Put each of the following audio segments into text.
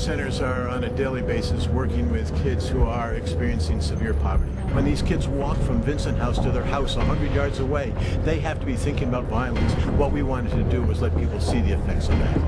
centers are on a daily basis working with kids who are experiencing severe poverty. When these kids walk from Vincent House to their house 100 yards away, they have to be thinking about violence. What we wanted to do was let people see the effects of that.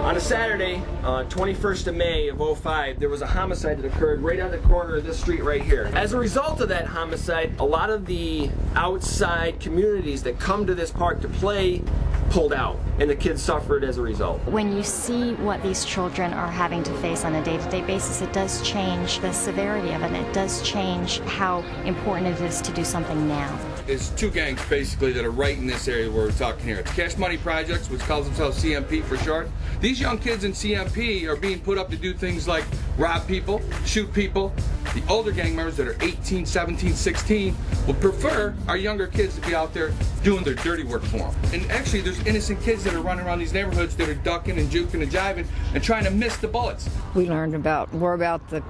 On a Saturday, 21st of May of '05, there was a homicide that occurred right on the corner of this street right here. As a result of that homicide, a lot of the outside communities that come to this park to play pulled out, and the kids suffered as a result. When you see what these children are having to face on a day-to-day basis, it does change the severity of it, and it does change how important it is to do something now. There's two gangs basically that are right in this area where we're talking here. It's Cash Money Projects, which calls themselves CMP for short. These young kids in CMP are being put up to do things like rob people, shoot people. The older gang members that are 18, 17, 16 will prefer our younger kids to be out there doing their dirty work for them. And actually there's innocent kids that are running around these neighborhoods that are ducking and juking and jiving and trying to miss the bullets. We learned more about the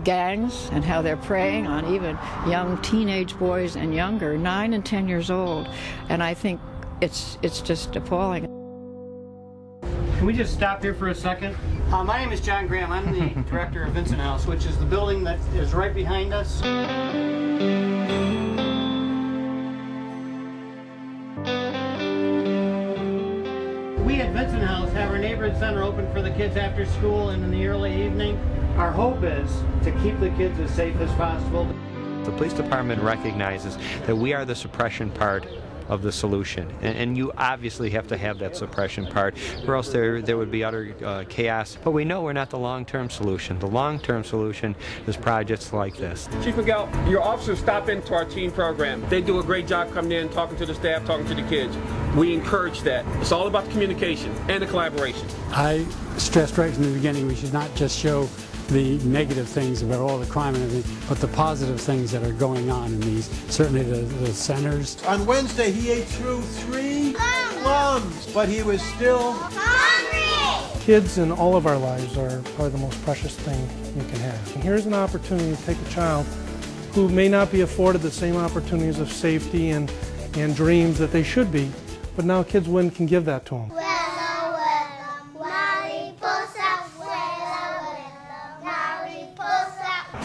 gangs and how they're preying on even young teenage boys and younger, 9 and 10 years old. And I think it's just appalling. Can we just stop here for a second? My name is John Graham. I'm the director of Vincent House, which is the building that is right behind us. We at Vincent House have our neighborhood center open for the kids after school and in the early evening. Our hope is to keep the kids as safe as possible. The police department recognizes that we are the suppression part of the solution, and you obviously have to have that suppression part, or else there would be utter chaos. But we know we're not the long-term solution. The long-term solution is projects like this. Chief Miguel, your officers stop into our teen program. They do a great job coming in, talking to the staff, talking to the kids. We encourage that. It's all about the communication and the collaboration. I stressed right from the beginning we should not just show the negative things about all the crime and everything, but the positive things that are going on in these, certainly the centers. On Wednesday, he ate through 3 plums, but he was still hungry. Kids in all of our lives are probably the most precious thing you can have. And here's an opportunity to take a child who may not be afforded the same opportunities of safety and dreams that they should be, but now Kids Win can give that to them.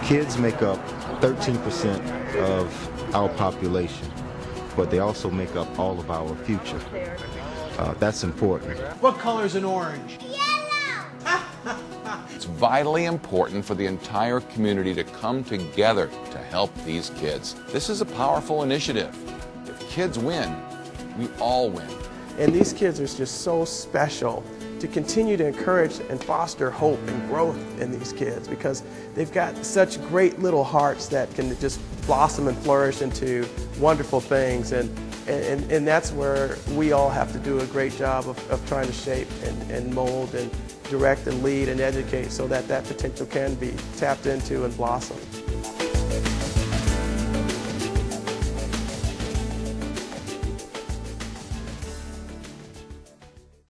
Kids make up 13% of our population, but they also make up all of our future. That's important. What color is an orange? Yellow! It's vitally important for the entire community to come together to help these kids. This is a powerful initiative. If kids win, we all win. And these kids are just so special. To continue to encourage and foster hope and growth in these kids, because they've got such great little hearts that can just blossom and flourish into wonderful things, and that's where we all have to do a great job of trying to shape and mold and direct and lead and educate so that that potential can be tapped into and blossom.